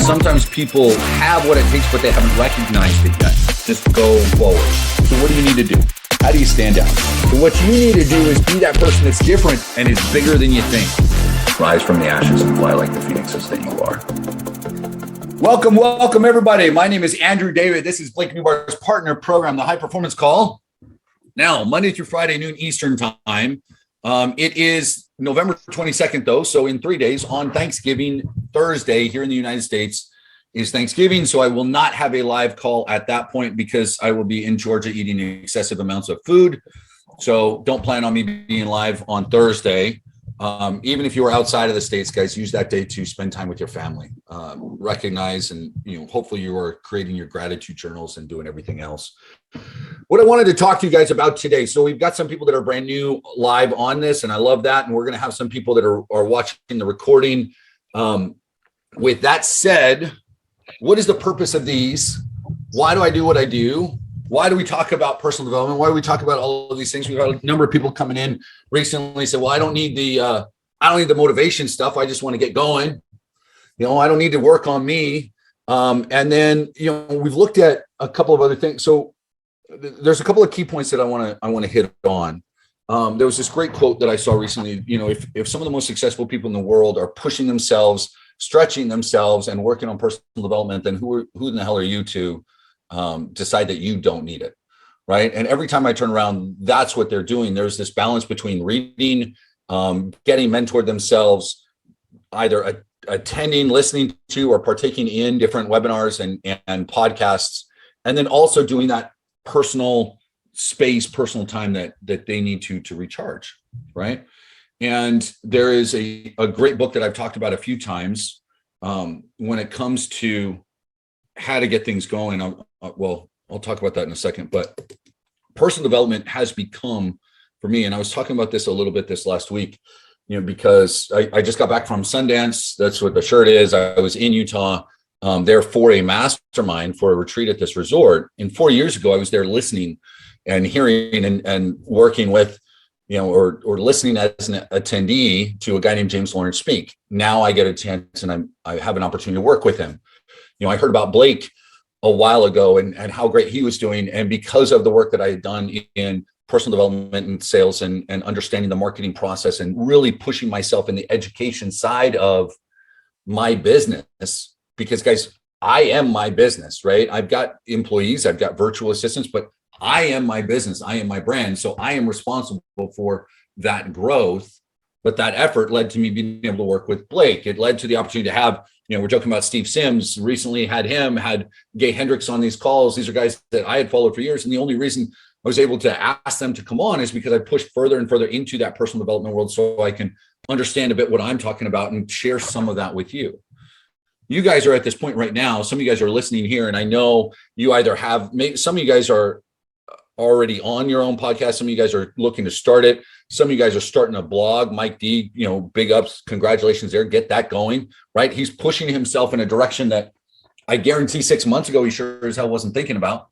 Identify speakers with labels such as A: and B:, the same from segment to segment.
A: Sometimes people have what it takes, but they haven't recognized it yet. Just go forward. So what do you need to do? How do you stand out? So what you need to do is be that person that's different and is bigger than you think. Rise from the ashes and fly like the phoenixes that you are. Welcome, everybody. My name is Andrew David. This is Blake Newbar's partner program, the High Performance Call. Now, Monday through Friday, noon Eastern time. It is November 22nd, though. So in 3 days, on Thanksgiving Thursday here in the United States is Thanksgiving. So I will not have a live call at that point because I will be in Georgia eating excessive amounts of food. So don't plan on me being live on Thursday. Even if you are outside of the States, guys, use that day to spend time with your family. Recognize and, hopefully you are creating your gratitude journals and doing everything else. What I wanted to talk to you guys about today. So we've got some people that are brand new live on this, and I love that. And we're going to have some people that are watching the recording. With that said, what is the purpose of these? Why do I do what I do? Why do we talk about personal development? Why do we talk about all of these things? We've had a number of people coming in recently say, well, I don't need the motivation stuff. I just want to get going. I don't need to work on me. And then, we've looked at a couple of other things. So there's a couple of key points that I want to hit on. There was this great quote that I saw recently. If some of the most successful people in the world are pushing themselves, stretching themselves, and working on personal development, then who in the hell are you to decide that you don't need it, right? And every time I turn around, that's what they're doing. There's this balance between reading, getting mentored themselves, either attending, listening to, or partaking in different webinars and podcasts, and then also doing that personal space, personal time that they need to recharge, right? And there is a great book that I've talked about a few times when it comes to how to get things going. I'll talk about that in a second, but personal development has become, for me, and I was talking about this a little bit this last week, because I just got back from Sundance. That's what the shirt is. I was in Utah there for a mastermind, for a retreat at this resort. And 4 years ago, I was there listening and hearing and working with, or listening as an attendee to a guy named James Lawrence speak. Now I get a chance and I have an opportunity to work with him. I heard about Blake a while ago and how great he was doing. And because of the work that I had done in personal development and sales and understanding the marketing process and really pushing myself in the education side of my business, because guys, I am my business, right? I've got employees, I've got virtual assistants, but I am my business. I am my brand. So I am responsible for that growth. But that effort led to me being able to work with Blake. It led to the opportunity to have, we're joking about Steve Sims, recently had Gay Hendricks on these calls. These are guys that I had followed for years. And the only reason I was able to ask them to come on is because I pushed further and further into that personal development world so I can understand a bit what I'm talking about and share some of that with you. You guys are at this point right now. Some of you guys are listening here, and I know you either have, some of you guys are already on your own podcast. Some of you guys are looking to start it. Some of you guys are starting a blog. Mike D, big ups, congratulations there. Get that going, right? He's pushing himself in a direction that I guarantee 6 months ago, he sure as hell wasn't thinking about,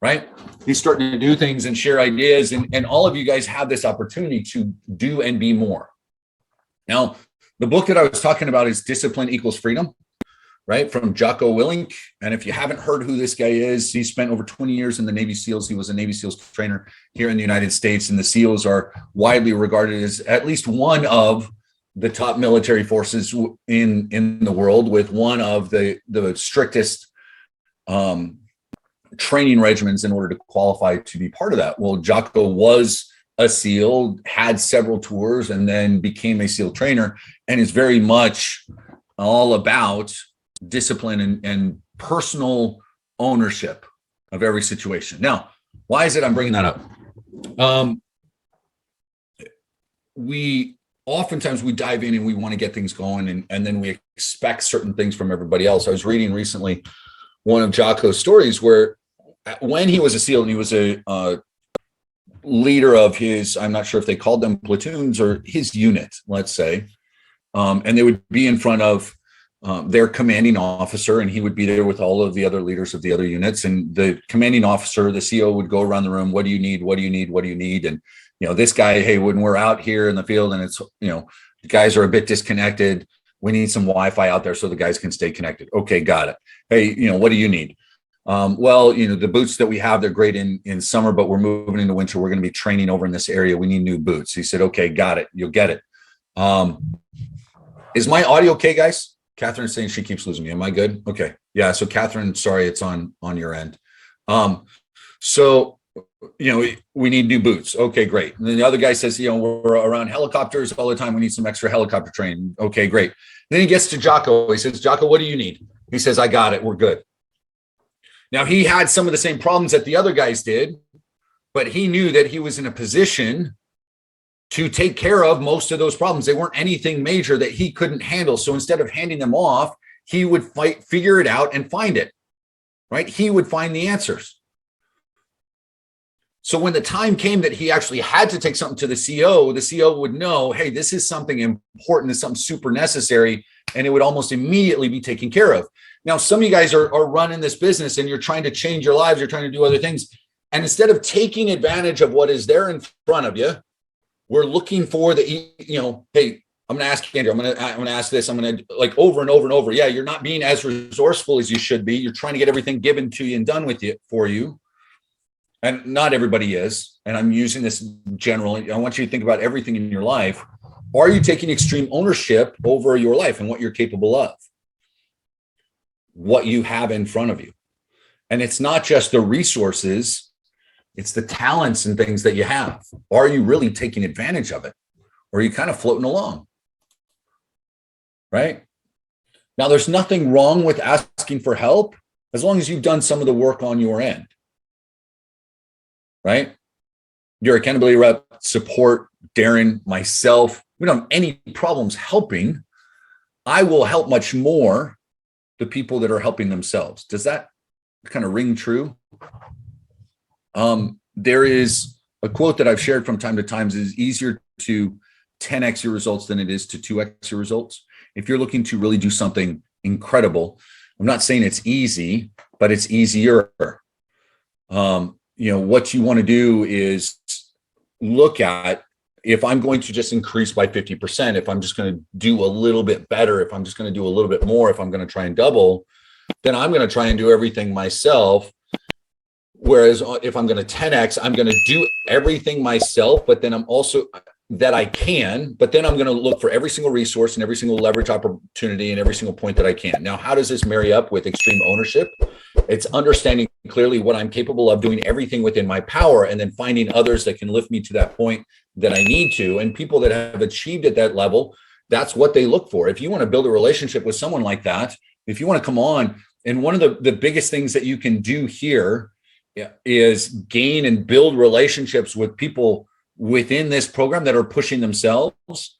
A: right? He's starting to do things and share ideas. And all of you guys have this opportunity to do and be more. Now, the book that I was talking about is Discipline Equals Freedom, right? From Jocko Willink. And if you haven't heard who this guy is, he spent over 20 years in the Navy SEALs. He was a Navy SEALs trainer here in the United States. And the SEALs are widely regarded as at least one of the top military forces in the world, with one of the strictest training regimens in order to qualify to be part of that. Well, Jocko was a SEAL, had several tours, and then became a SEAL trainer, and is very much all about discipline and personal ownership of every situation. Now, why is it I'm bringing that up? We oftentimes dive in and we want to get things going, and then we expect certain things from everybody else. I was reading recently one of Jocko's stories where when he was a SEAL and he was a leader of his, I'm not sure if they called them platoons or his unit, let's say, and they would be in front of their commanding officer, and he would be there with all of the other leaders of the other units. And the commanding officer, the CO, would go around the room. What do you need? What do you need? What do you need? And, this guy, hey, when we're out here in the field and it's, the guys are a bit disconnected, We need some Wi-Fi out there so the guys can stay connected. Okay, got it. Hey, what do you need? Well, the boots that we have, they're great in summer, but we're moving into winter. We're going to be training over in this area. We need new boots. He said, okay, got it. You'll get it. Is my audio okay, guys? Catherine's saying she keeps losing me. Am I good? Okay. Yeah. So Catherine, sorry, it's on your end. So, we need new boots. Okay, great. And then the other guy says, we're around helicopters all the time. We need some extra helicopter training. Okay, great. And then he gets to Jocko. He says, Jocko, what do you need? He says, I got it. We're good. Now, he had some of the same problems that the other guys did, but he knew that he was in a position to take care of most of those problems. They weren't anything major that he couldn't handle. So instead of handing them off, he would figure it out and find it, right? He would find the answers. So when the time came that he actually had to take something to the CO would know, hey, this is something important, this is something super necessary, and it would almost immediately be taken care of. Now, some of you guys are running this business and you're trying to change your lives, you're trying to do other things. And instead of taking advantage of what is there in front of you, we're looking for hey, I'm going to ask Andrew, I'm going to ask this, I'm going to over and over and over. Yeah, you're not being as resourceful as you should be. You're trying to get everything given to you and done with you for you. And not everybody is. And I'm using this generally. I want you to think about everything in your life. Are you taking extreme ownership over your life and what you're capable of? What you have in front of you. And it's not just the resources, it's the talents and things that you have. Are you really taking advantage of it? Or are you kind of floating along? Right? Now, there's nothing wrong with asking for help as long as you've done some of the work on your end. Right? Your accountability rep, support, Darren, myself, we don't have any problems helping. I will help much more the people that are helping themselves. Does that kind of ring true? There is a quote that I've shared from time to time: it is easier to 10x your results than it is to 2x your results. If you're looking to really do something incredible, I'm not saying it's easy, but it's easier. What you want to do is look at, if I'm going to just increase by 50%, if I'm just going to do a little bit better, if I'm just going to do a little bit more, if I'm going to try and double, then I'm going to try and do everything myself. Whereas if I'm going to 10x, I'm going to do everything myself, but then I'm also that I can, but then I'm going to look for every single resource and every single leverage opportunity and every single point that I can. Now, how does this marry up with extreme ownership? It's understanding clearly what I'm capable of, doing everything within my power, and then finding others that can lift me to that point that I need to. And people that have achieved at that level, that's what they look for. If you want to build a relationship with someone like that, if you want to come on, and one of the biggest things that you can do here is gain and build relationships with people within this program that are pushing themselves.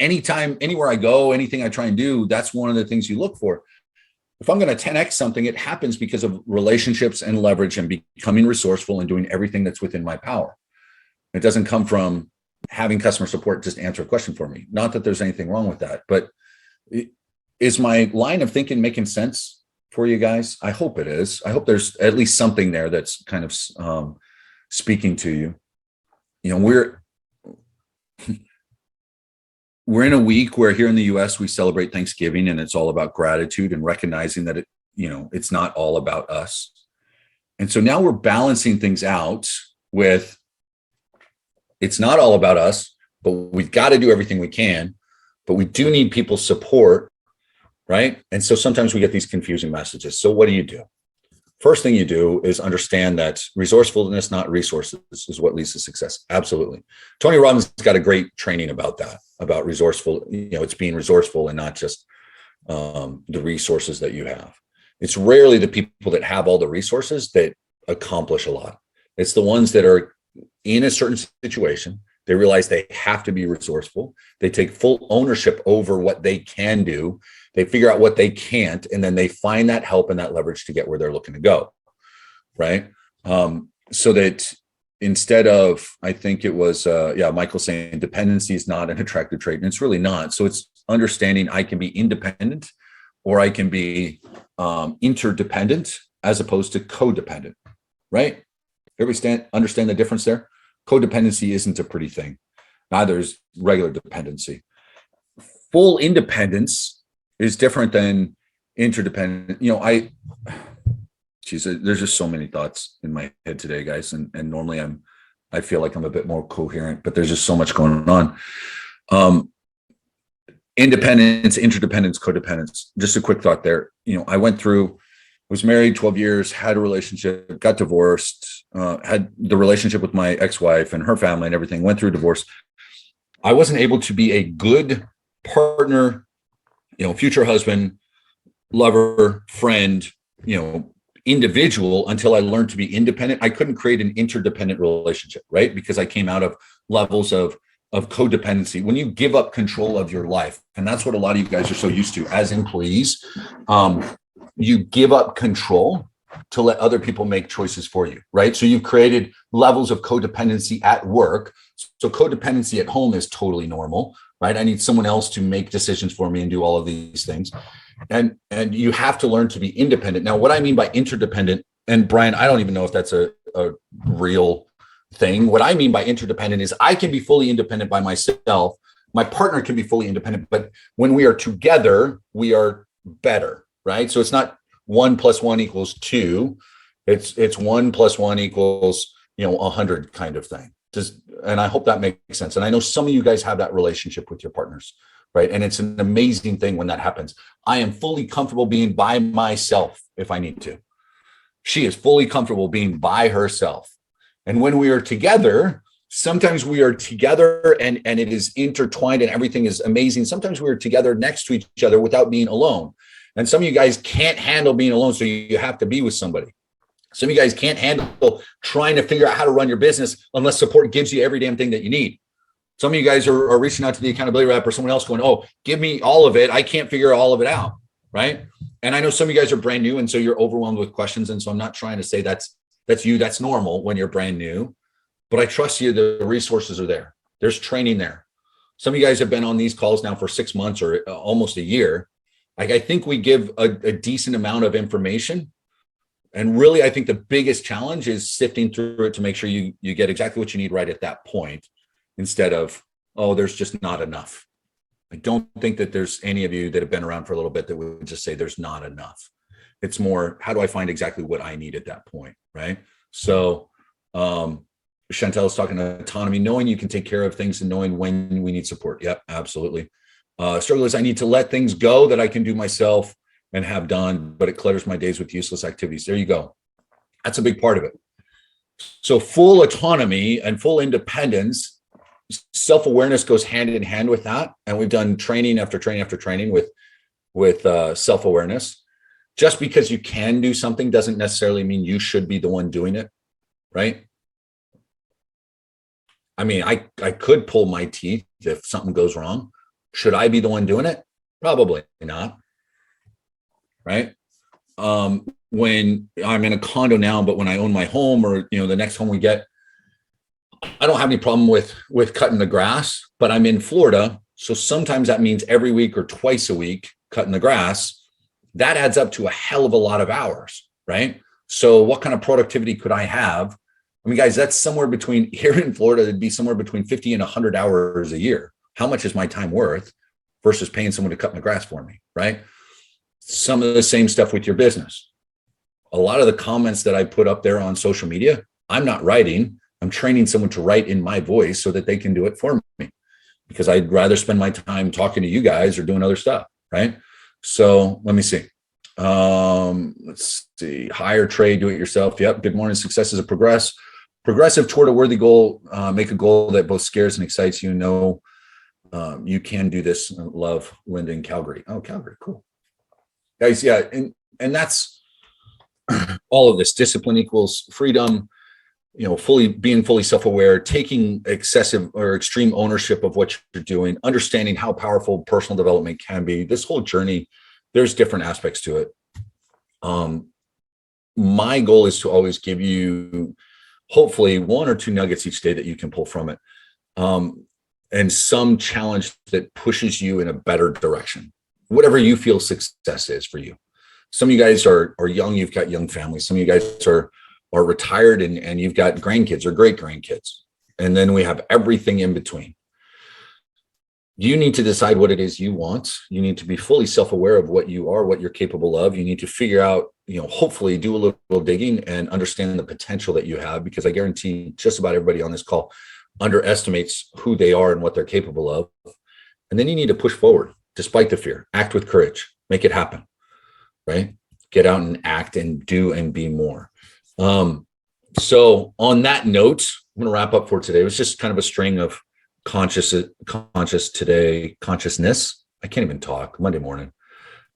A: Anytime, anywhere I go, anything I try and do, that's one of the things you look for. If I'm going to 10x something, it happens because of relationships and leverage and becoming resourceful and doing everything that's within my power. It doesn't come from having customer support just answer a question for me. Not that there's anything wrong with that, but is my line of thinking making sense for you guys? I hope it is. I hope there's at least something there that's kind of speaking to you. We're in a week where here in the US, we celebrate Thanksgiving, and it's all about gratitude and recognizing that it's not all about us. And so now we're balancing things out with, it's not all about us, but we've got to do everything we can, but we do need people's support, right? And so sometimes we get these confusing messages. So what do you do? First thing you do is understand that resourcefulness, not resources, is what leads to success. Absolutely. Tony Robbins got a great training about that, about resourceful. It's being resourceful and not just the resources that you have. It's rarely the people that have all the resources that accomplish a lot. It's the ones that are in a certain situation. They realize they have to be resourceful. They take full ownership over what they can do. They figure out what they can't, and then they find that help and that leverage to get where they're looking to go, right? So that instead of, I think it was, Michael saying dependency is not an attractive trait, and it's really not. So it's understanding I can be independent or I can be interdependent as opposed to codependent, right? Everybody understand the difference there? Codependency isn't a pretty thing. Neither is regular dependency. full independence is different than interdependent. There's just so many thoughts in my head today, guys. And normally I feel like I'm a bit more coherent, but there's just so much going on. Independence, interdependence, codependence. Just a quick thought there. I was married 12 years, had a relationship, got divorced, had the relationship with my ex-wife and her family and everything, went through divorce. I wasn't able to be a good partner, future husband, lover, friend, individual until I learned to be independent. I couldn't create an interdependent relationship, right? Because I came out of levels of codependency. When you give up control of your life, and that's what a lot of you guys are so used to as employees, you give up control to let other people make choices for you, right? So you've created levels of codependency at work. So codependency at home is totally normal, right? I need someone else to make decisions for me and do all of these things. And you have to learn to be independent. Now, what I mean by interdependent, and Brian, I don't even know if that's a real thing. What I mean by interdependent is I can be fully independent by myself. My partner can be fully independent, but when we are together, we are better, right? So it's not 1 + 1 = 2. It's 1 + 1 = 100 kind of thing. And I hope that makes sense. And I know some of you guys have that relationship with your partners, right? And it's an amazing thing when that happens. I am fully comfortable being by myself if I need to. She is fully comfortable being by herself. And when we are together, sometimes we are together and it is intertwined and everything is amazing. Sometimes we are together next to each other without being alone. And some of you guys can't handle being alone, so you have to be with somebody. Some of you guys can't handle trying to figure out how to run your business unless support gives you every damn thing that you need. Some of you guys are reaching out to the accountability rep or someone else going, oh, give me all of it. I can't figure all of it out, right? And I know some of you guys are brand new, and so you're overwhelmed with questions. And so I'm not trying to say that's you. That's normal when you're brand new. But I trust you, the resources are there. There's training there. Some of you guys have been on these calls now for 6 months or almost a year. I think we give a decent amount of information. And really, I think the biggest challenge is sifting through it to make sure you get exactly what you need right at that point, instead of, oh, there's just not enough. I don't think that there's any of you that have been around for a little bit that would just say there's not enough. It's more, how do I find exactly what I need at that point, right? So Chantel is talking autonomy, knowing you can take care of things and knowing when we need support. Yep, absolutely. Struggle is I need to let things go that I can do myself and have done, but it clutters my days with useless activities. There you go. That's a big part of it. So full autonomy and full independence, self-awareness goes hand in hand with that. And we've done training after training after training with self-awareness. Just because you can do something doesn't necessarily mean you should be the one doing it, right? I mean, I could pull my teeth if something goes wrong. Should I be the one doing it? Probably not. Right? When I'm in a condo now, but when I own my home or the next home we get, I don't have any problem with cutting the grass, but I'm in Florida. So sometimes that means every week or twice a week cutting the grass. That adds up to a hell of a lot of hours, right? So what kind of productivity could I have? I mean, guys, that's somewhere between, here in Florida, it'd be somewhere between 50 and 100 hours a year. How much is my time worth versus paying someone to cut my grass for me, right? Some of the same stuff with your business. A lot of the comments that I put up there on social media, I'm not writing. I'm training someone to write in my voice so that they can do it for me, because I'd rather spend my time talking to you guys or doing other stuff, right? So let me see. Let's see. Hire, trade, do it yourself. Yep. Good morning. Success is a progressive toward a worthy goal. Make a goal that both scares and excites you. You can do this. Love, Linda in Calgary. Oh, Calgary. Cool. Guys, yeah. And that's all of this. Discipline equals freedom, being fully self-aware, taking excessive or extreme ownership of what you're doing, understanding how powerful personal development can be. This whole journey, there's different aspects to it. My goal is to always give you hopefully 1 or 2 nuggets each day that you can pull from it. And some challenge that pushes you in a better direction, whatever you feel success is for you. Some of you guys are young, you've got young families. Some of you guys are retired and you've got grandkids or great grandkids. And then we have everything in between. you need to decide what it is you want. You need to be fully self-aware of what you are, what you're capable of. You need to figure out, hopefully do a little digging and understand the potential that you have, because I guarantee just about everybody on this call underestimates who they are and what they're capable of. And then you need to push forward despite the fear, act with courage, make it happen, right? Get out and act and do and be more. So on that note, I'm going to wrap up for today. It was just kind of a string of consciousness. I can't even talk. Monday morning.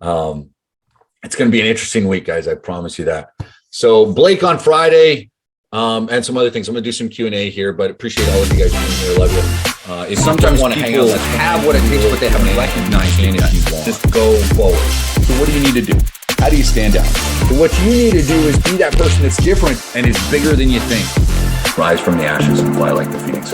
A: It's going to be an interesting week, guys. I promise you that. So Blake on Friday, and some other things. I'm going to do some Q&A here, but appreciate all of you guys being here. Love you. If sometimes want to hang out, have what it takes, but they haven't recognized it. If you want, just go forward. So what do you need to do? How do you stand out? So what you need to do is be that person that's different and is bigger than you think. Rise from the ashes and fly like the phoenix.